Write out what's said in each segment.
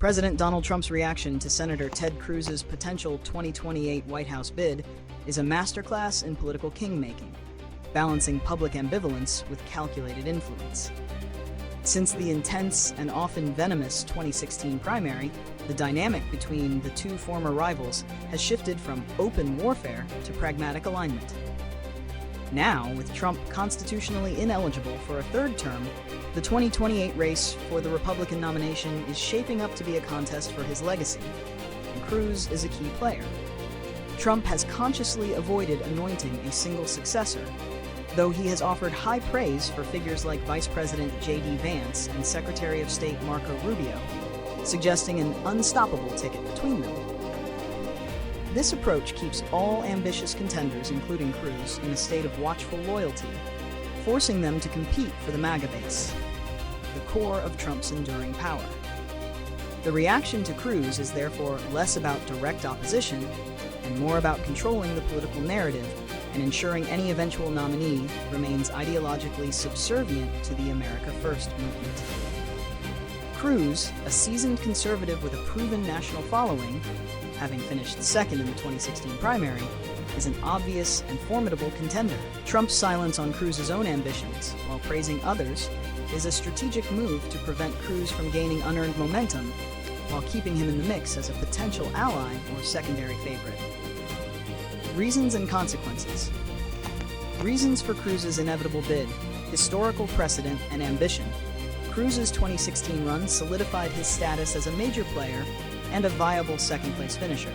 President Donald Trump's reaction to Senator Ted Cruz's potential 2028 White House bid is a masterclass in political king-making, balancing public ambivalence with calculated influence. Since the intense and often venomous 2016 primary, the dynamic between the two former rivals has shifted from open warfare to pragmatic alignment. Now, with Trump constitutionally ineligible for a third term, the 2028 race for the Republican nomination is shaping up to be a contest for his legacy, and Cruz is a key player. Trump has consciously avoided anointing a single successor, though he has offered high praise for figures like Vice President J.D. Vance and Secretary of State Marco Rubio, suggesting an unstoppable ticket between them. This approach keeps all ambitious contenders, including Cruz, in a state of watchful loyalty, forcing them to compete for the MAGA base, the core of Trump's enduring power. The reaction to Cruz is therefore less about direct opposition and more about controlling the political narrative and ensuring any eventual nominee remains ideologically subservient to the America First movement. Cruz, a seasoned conservative with a proven national following, having finished second in the 2016 primary, is an obvious and formidable contender. Trump's silence on Cruz's own ambitions, while praising others, is a strategic move to prevent Cruz from gaining unearned momentum, while keeping him in the mix as a potential ally or secondary favorite. Reasons and consequences. Reasons for Cruz's inevitable bid: historical precedent and ambition. Cruz's 2016 run solidified his status as a major player and a viable second-place finisher.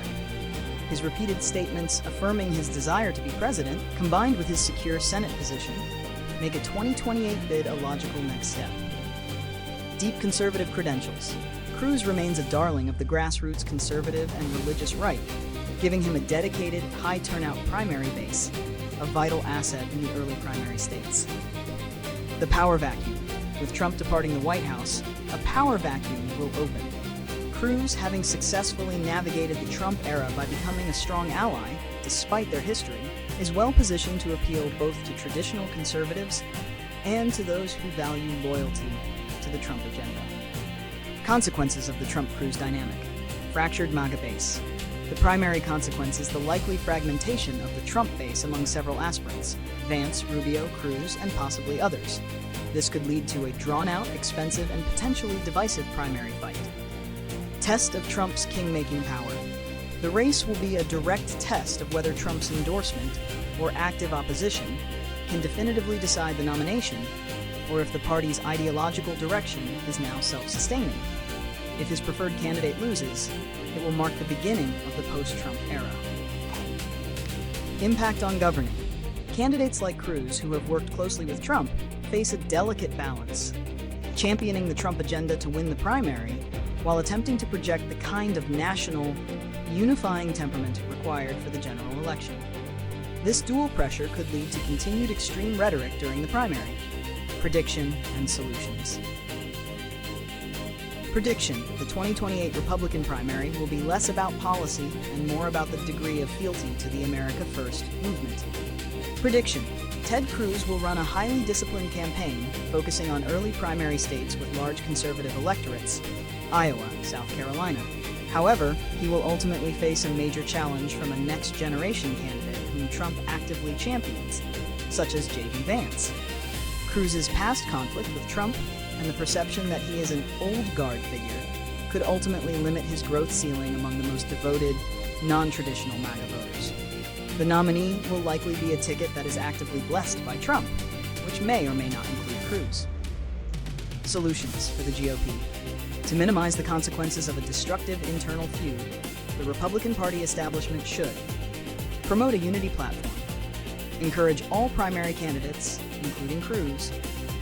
His repeated statements affirming his desire to be president, combined with his secure Senate position, make a 2028 bid a logical next step. Deep conservative credentials. Cruz remains a darling of the grassroots conservative and religious right, giving him a dedicated, high-turnout primary base, a vital asset in the early primary states. The power vacuum. With Trump departing the White House, a power vacuum will open. Cruz, having successfully navigated the Trump era by becoming a strong ally, despite their history, is well positioned to appeal both to traditional conservatives and to those who value loyalty to the Trump agenda. Consequences of the Trump-Cruz dynamic. Fractured MAGA base. The primary consequence is the likely fragmentation of the Trump base among several aspirants: Vance, Rubio, Cruz, and possibly others. This could lead to a drawn-out, expensive, and potentially divisive primary fight. Test of Trump's king-making power. The race will be a direct test of whether Trump's endorsement, or active opposition, can definitively decide the nomination, or if the party's ideological direction is now self-sustaining. If his preferred candidate loses, it will mark the beginning of the post-Trump era. Impact on governing. Candidates like Cruz, who have worked closely with Trump, face a delicate balance, championing the Trump agenda to win the primary, while attempting to project the kind of national, unifying temperament required for the general election. This dual pressure could lead to continued extreme rhetoric during the primary. Prediction and solutions. Prediction: the 2028 Republican primary will be less about policy and more about the degree of fealty to the America First movement. Prediction: Ted Cruz will run a highly disciplined campaign focusing on early primary states with large conservative electorates, Iowa, South Carolina. However, he will ultimately face a major challenge from a next-generation candidate whom Trump actively champions, such as J.D. Vance. Cruz's past conflict with Trump and the perception that he is an old guard figure could ultimately limit his growth ceiling among the most devoted, non-traditional MAGA voters. The nominee will likely be a ticket that is actively blessed by Trump, which may or may not include Cruz. Solutions for the GOP. To minimize the consequences of a destructive internal feud, the Republican Party establishment should promote a unity platform, encourage all primary candidates, including Cruz,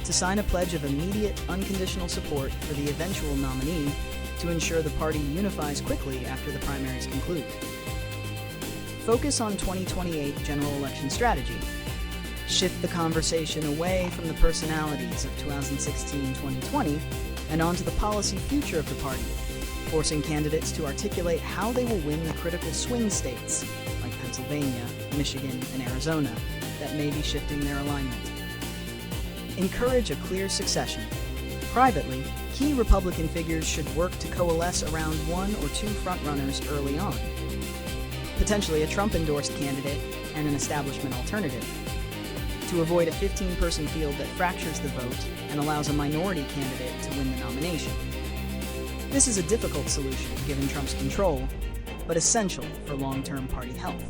to sign a pledge of immediate, unconditional support for the eventual nominee to ensure the party unifies quickly after the primaries conclude. Focus on 2028 general election strategy. Shift the conversation away from the personalities of 2016-2020 and onto the policy future of the party, forcing candidates to articulate how they will win the critical swing states, like Pennsylvania, Michigan, and Arizona, that may be shifting their alignment. Encourage a clear succession. Privately, Key Republican figures should work to coalesce around one or two frontrunners early on, potentially a Trump-endorsed candidate and an establishment alternative, to avoid a 15-person field that fractures the vote and allows a minority candidate to win the nomination. This is a difficult solution given Trump's control, but essential for long-term party health.